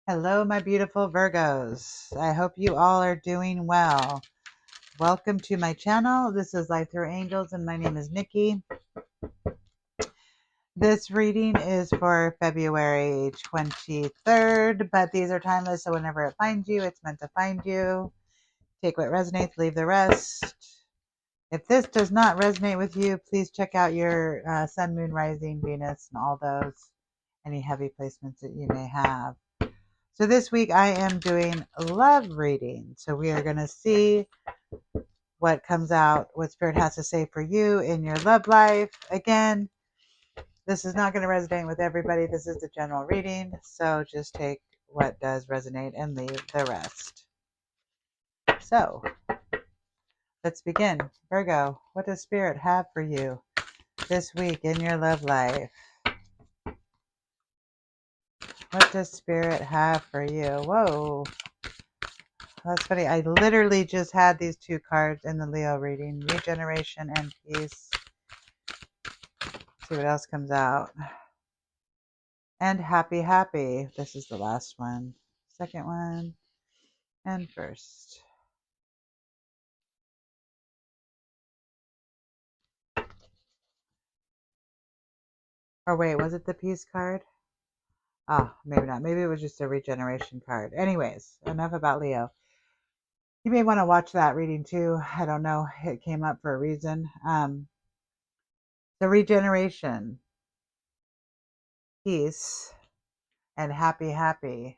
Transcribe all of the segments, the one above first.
Hello, my beautiful Virgos. I hope you all are doing well. Welcome to my channel. This is Life Through Angels, and my name is Nikki. This reading is for February 23rd, but these are timeless, so whenever it finds you, it's meant to find you. Take what resonates, leave the rest. If this does not resonate with you, please check out your Sun, Moon, Rising, Venus, and all those, any heavy placements that you may have. So this week I am doing a love reading. So we are going to see what comes out, what Spirit has to say for you in your love life. Again, this is not going to resonate with everybody. This is the general reading. So just take what does resonate and leave the rest. So let's begin. Virgo, what does Spirit have for you this week in your love life? What does Spirit have for you? Whoa. That's funny. I literally just had these two cards in the Leo reading, regeneration and peace. See what else comes out. And happy, happy. This is the last one. Second one. And first. Or wait, was it the peace card? Oh, maybe not. Maybe it was just a regeneration card. Anyways, enough about Leo. You may want to watch that reading too. I don't know. It came up for a reason. The regeneration, peace, and happy, happy.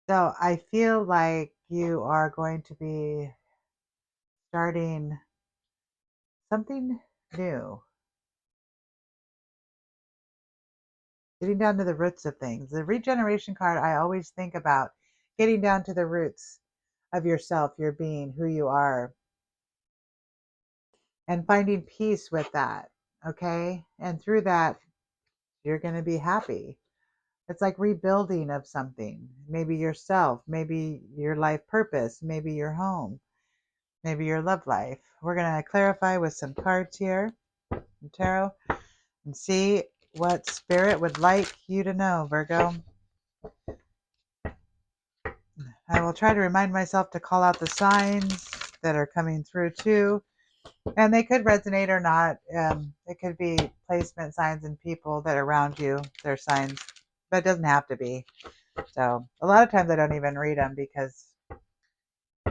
So I feel like you are going to be starting something new, getting down to the roots of things. The regeneration card, I always think about getting down to the roots of yourself, your being, who you are, and finding peace with that. Okay. And through that, you're going to be happy. It's like rebuilding of something, maybe yourself, maybe your life purpose, maybe your home, maybe your love life. We're going to clarify with some cards here from tarot and see what Spirit would like you to know, Virgo. I will try to remind myself to call out the signs that are coming through too. And they could resonate or not. It could be placement signs and people that are around you, their signs, but it doesn't have to be. So a lot of times I don't even read them because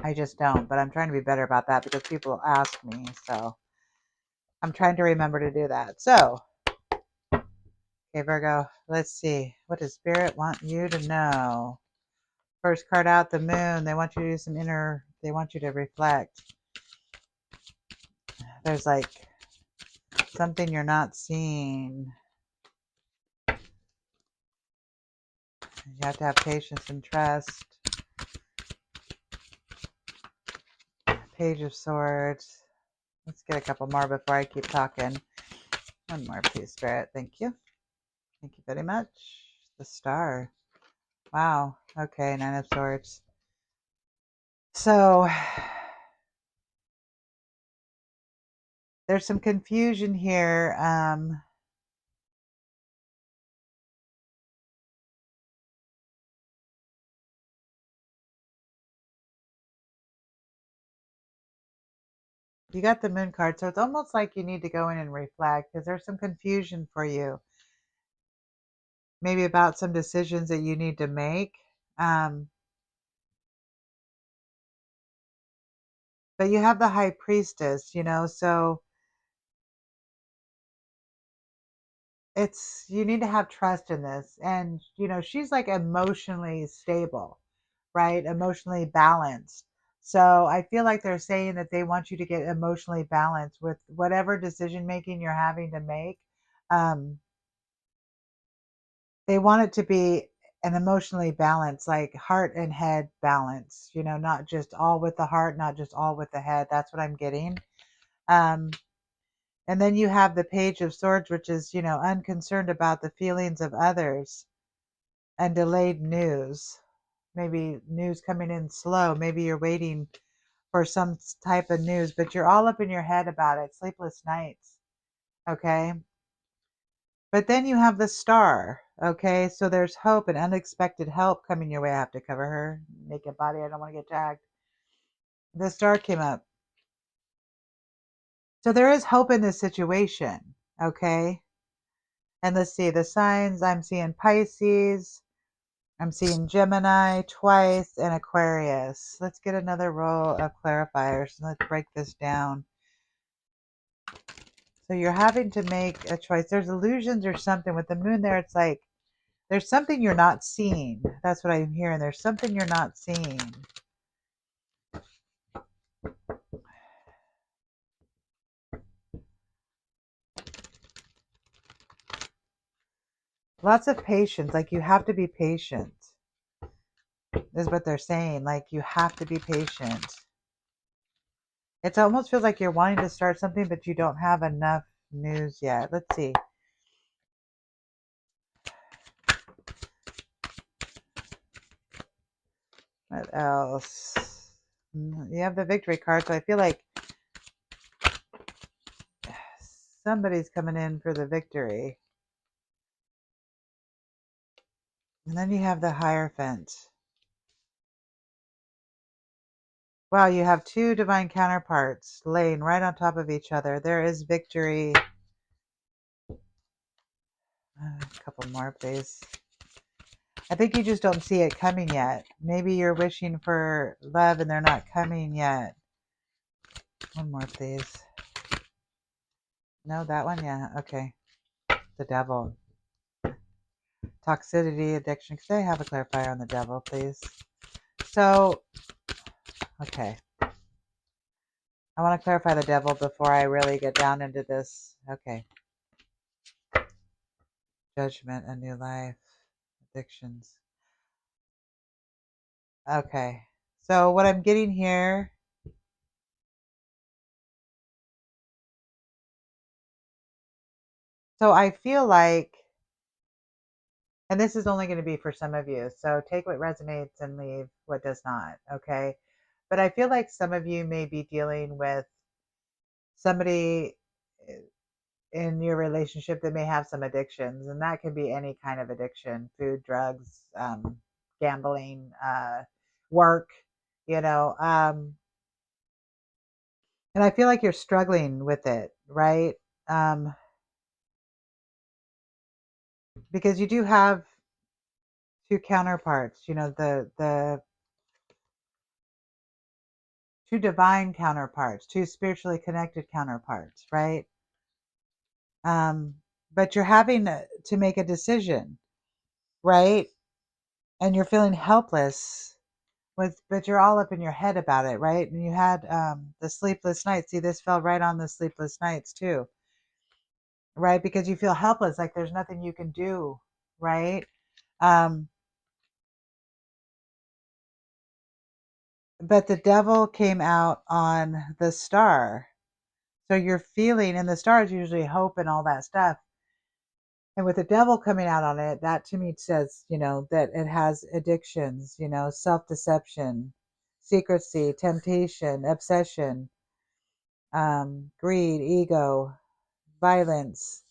I just don't. But I'm trying to be better about that because people ask me. So I'm trying to remember to do that. So, okay, Virgo, let's see. What does Spirit want you to know? First card out, the moon. They want you to do some they want you to reflect. There's like something you're not seeing. You have to have patience and trust. Page of Swords. Let's get a couple more before I keep talking. One more, please, Spirit. Thank you. Thank you very much. The Star. Wow. Okay, Nine of Swords. So there's some confusion here. You got the Moon card, so it's almost like you need to go in and reflect because there's some confusion for you. Maybe about some decisions that you need to make. But you have the High Priestess, so you need to have trust in this. And, she's like emotionally stable, right? Emotionally balanced. So I feel like they're saying that they want you to get emotionally balanced with whatever decision making you're having to make. Um, they want it to be an emotionally balanced, like heart and head balance, not just all with the heart, not just all with the head. That's what I'm getting. Um, and then you have the Page of Swords, which is, unconcerned about the feelings of others and delayed news. Maybe news coming in slow. Maybe you're waiting for some type of news, but you're all up in your head about it. Sleepless nights. Okay. But then you have the Star. Okay, so there's hope and unexpected help coming your way. I have to cover her naked body. I don't want to get tagged. The star came up. So there is hope in this situation. Okay. And let's see the signs. I'm seeing Pisces. I'm seeing Gemini twice and Aquarius. Let's get another roll of clarifiers. Let's break this down. So you're having to make a choice. There's illusions or something with the moon there. It's like there's something you're not seeing. That's what I'm hearing. There's something you're not seeing. Lots of patience. Like you have to be patient, is what they're saying. Like you have to be patient. It almost feels like you're wanting to start something, but you don't have enough news yet. Let's see. What else? You have the victory card, so I feel like somebody's coming in for the victory. And then you have the Hierophant. Wow, you have two divine counterparts laying right on top of each other. There is victory. A couple more, please. I think you just don't see it coming yet. Maybe you're wishing for love and they're not coming yet. One more, please. No, that one? Yeah, okay. The devil. Toxicity, addiction. Could I have a clarifier on the devil, please? So, okay. I want to clarify the devil before I really get down into this. Okay. Judgment, a new life, addictions. Okay. So what I'm getting here, so I feel like, and this is only going to be for some of you, so take what resonates and leave what does not, okay? But I feel like some of you may be dealing with somebody in your relationship that may have some addictions, and that can be any kind of addiction: food, drugs, gambling, work, you know. And I feel like you're struggling with it, right? Um, because you do have two counterparts, you know, the two divine counterparts, two spiritually connected counterparts, right? Um, but you're having to make a decision, right? And you're feeling helpless but you're all up in your head about it, right? And you had the sleepless nights. See, this fell right on the sleepless nights too, right? Because you feel helpless, like there's nothing you can do, right? Um, but the devil came out on the star. So you're feeling, and the star is usually hope and all that stuff. And with the devil coming out on it, that to me says, you know, that it has addictions, you know, self deception, secrecy, temptation, obsession, greed, ego, violence.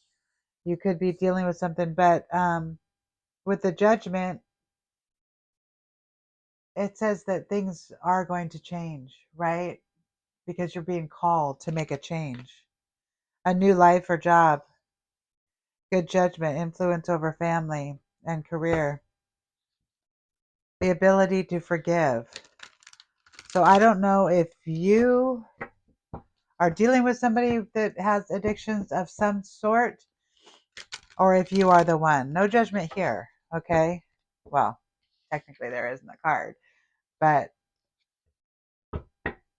You could be dealing with something, but with the judgment, it says that things are going to change, right? Because you're being called to make a change, a new life or job, good judgment, influence over family and career, the ability to forgive. So I don't know if you are dealing with somebody that has addictions of some sort or if you are the one. No judgment here, okay? Well, technically there isn't a card, but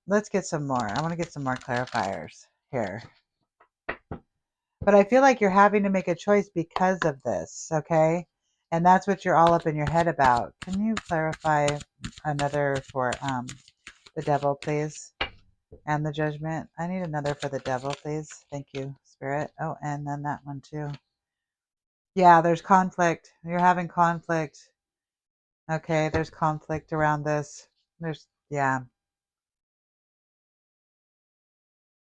let's get some more. I want to get some more clarifiers here. But I feel like you're having to make a choice because of this, okay? And that's what you're all up in your head about. Can you clarify another for the devil, please? And the judgment. I need another for the devil, please. Thank you, Spirit. Oh, and then that one too. Yeah, there's conflict. You're having conflict. Okay, there's conflict around this. Yeah.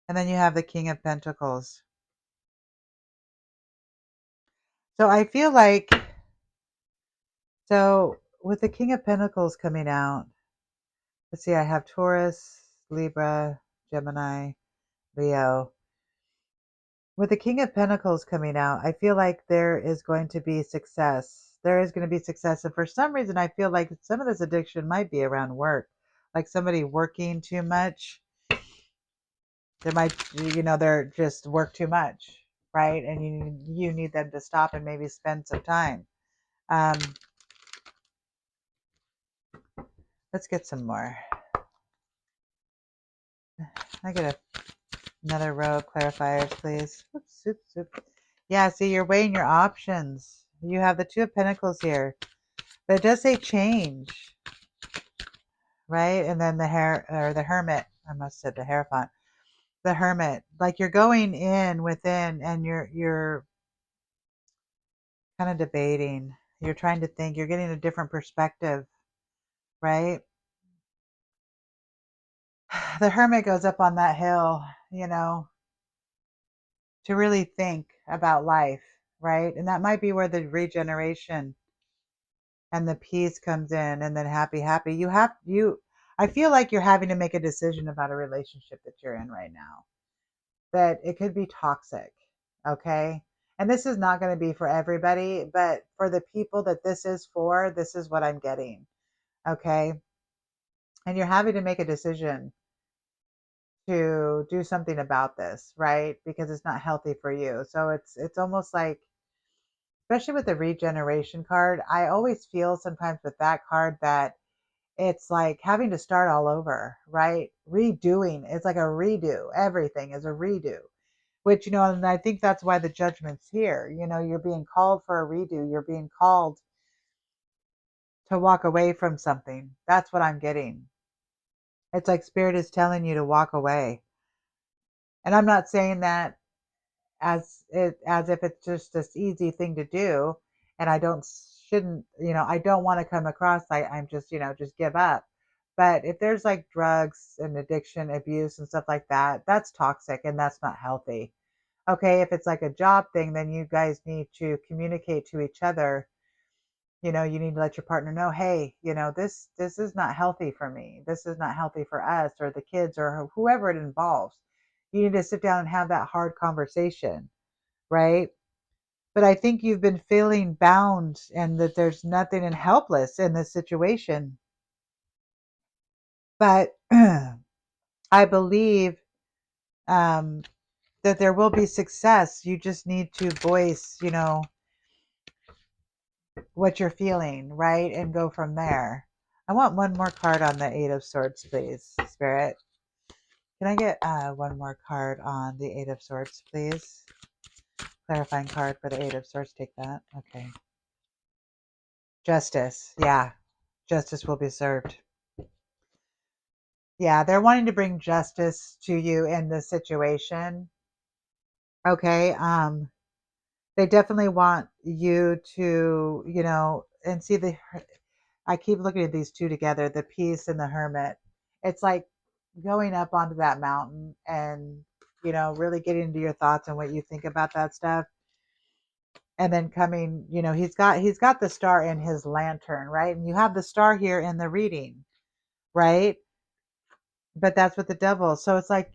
And then you have the King of Pentacles. So I feel like So with the King of Pentacles coming out, let's see, I have Taurus, Libra, Gemini, Leo. With the King of Pentacles coming out, I feel like there is going to be success. There is going to be success. And for some reason, I feel like some of this addiction might be around work. Like somebody working too much. There might, they're just work too much, right? And you need them to stop and maybe spend some time. Um, let's get some more. I get another row of clarifiers, please. Oops, oops, oops. Yeah, see, you're weighing your options. You have the Two of Pentacles here, but it does say change, right? And then the Hermit. I must have said the Hierophant. The Hermit. Like you're going in within, and you're kind of debating. You're trying to think. You're getting a different perspective, right? The Hermit goes up on that hill, to really think about life, right? And that might be where the regeneration and the peace comes in, and then happy. I feel like you're having to make a decision about a relationship that you're in right now. That it could be toxic, okay? And this is not going to be for everybody, but for the people that this is for, this is what I'm getting, okay? And you're having to make a decision to do something about this, right? Because it's not healthy for you. So it's almost like, especially with the regeneration card, I always feel sometimes with that card that it's like having to start all over, right? Redoing. It's like a redo. Everything is a redo. Which, and I think that's why the judgment's here. You're being called for a redo. You're being called to walk away from something. That's what I'm getting. It's like spirit is telling you to walk away. And I'm not saying that as if it's just this easy thing to do, and I don't want to come across like I'm just, just give up. But if there's like drugs and addiction, abuse and stuff like that, that's toxic and that's not healthy. Okay, if it's like a job thing, then you guys need to communicate to each other. You need to let your partner know, hey, this is not healthy for me. This is not healthy for us or the kids or whoever it involves. You need to sit down and have that hard conversation, right? But I think you've been feeling bound and that there's nothing and helpless in this situation. But I believe um, that there will be success. You just need to voice, what you're feeling, right? And go from there. I want one more card on the Eight of Swords, please, Spirit. Can I get one more card on the Eight of Swords, please? Clarifying card for the Eight of Swords. Take that. Okay. Justice. Yeah. Justice will be served. Yeah, they're wanting to bring justice to you in this situation. Okay. They definitely want you to, and see I keep looking at these two together, the peace and the hermit. It's like going up onto that mountain and, really getting into your thoughts and what you think about that stuff. And then coming, he's got the star in his lantern, right? And you have the star here in the reading, right? But that's with the devil. So it's like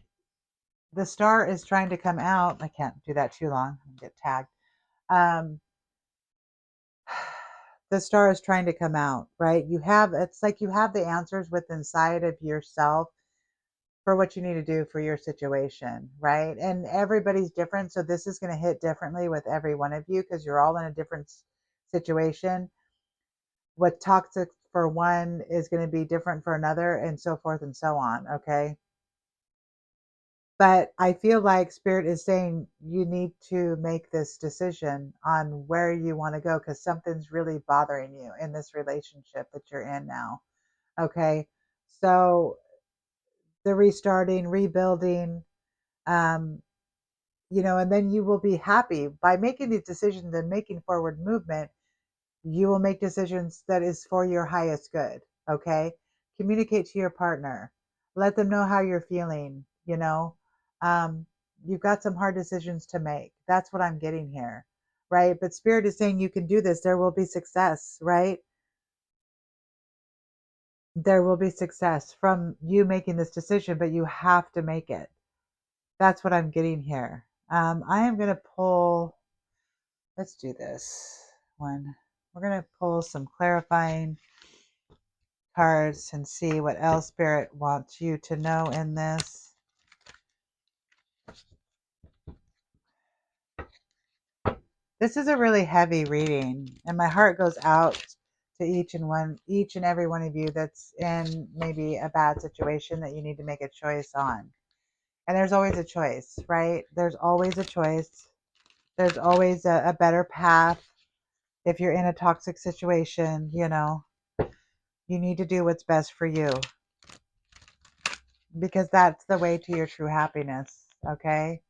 the star is trying to come out. I can't do that too long. I'll get tagged. Um, the star is trying to come out, right? It's like you have the answers within inside of yourself for what you need to do for your situation, right? And everybody's different. So this is going to hit differently with every one of you because you're all in a different situation. What toxic for one is going to be different for another, and so forth and so on. Okay. But I feel like Spirit is saying you need to make this decision on where you want to go because something's really bothering you in this relationship that you're in now. Okay. So the restarting, rebuilding, um, and then you will be happy by making these decisions and making forward movement. You will make decisions that is for your highest good. Okay. Communicate to your partner. Let them know how you're feeling, um, you've got some hard decisions to make. That's what I'm getting here. Right. But Spirit is saying you can do this. There will be success. Right. There will be success from you making this decision, but you have to make it. That's what I'm getting here. I am going to pull, let's do this one. We're going to pull some clarifying cards and see what else Spirit wants you to know in this. This is a really heavy reading, and my heart goes out to each and every one of you that's in maybe a bad situation that you need to make a choice on. And there's always a choice, right? There's always a choice. There's always a better path. If you're in a toxic situation, you need to do what's best for you, because that's the way to your true happiness. Okay.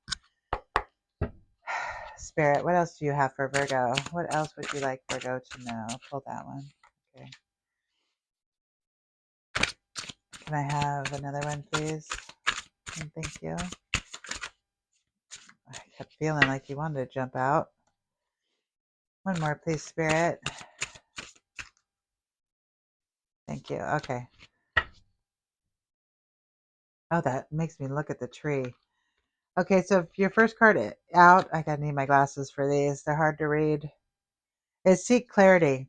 Spirit, what else do you have for Virgo? What else would you like Virgo to know? Pull that one. Okay. Can I have another one, please? And thank you. I kept feeling like you wanted to jump out. One more, please, Spirit. Thank you. Okay. Oh, that makes me look at the tree. Okay, so your first card out, I gotta need my glasses for these. They're hard to read. Is seek clarity.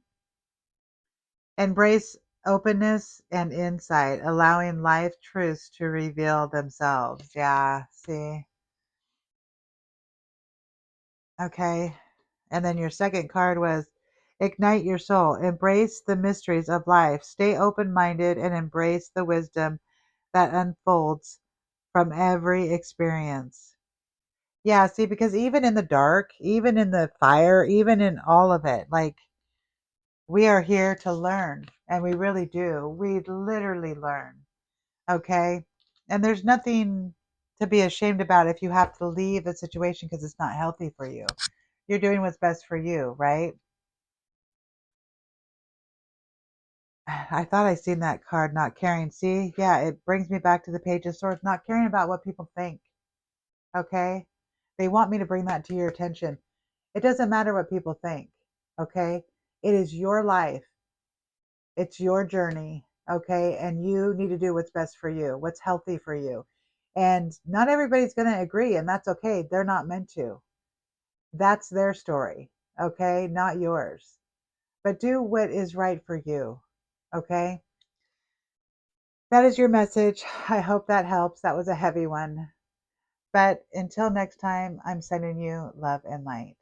Embrace openness and insight, allowing life truths to reveal themselves. Yeah, see? Okay. And then your second card was ignite your soul. Embrace the mysteries of life. Stay open minded and embrace the wisdom that unfolds from every experience. Yeah, see, because even in the dark, even in the fire, even in all of it, like we are here to learn. And we really do. We literally learn. Okay. And there's nothing to be ashamed about if you have to leave a situation because it's not healthy for you. You're doing what's best for you, right? I thought I seen that card, not caring. See, yeah, it brings me back to the Page of Swords, not caring about what people think. Okay, they want me to bring that to your attention. It doesn't matter what people think. Okay, it is your life, it's your journey. Okay, and you need to do what's best for you, what's healthy for you. And not everybody's going to agree, and that's okay. They're not meant to. That's their story. Okay, not yours. But do what is right for you. Okay. That is your message. I hope that helps. That was a heavy one. But until next time, I'm sending you love and light.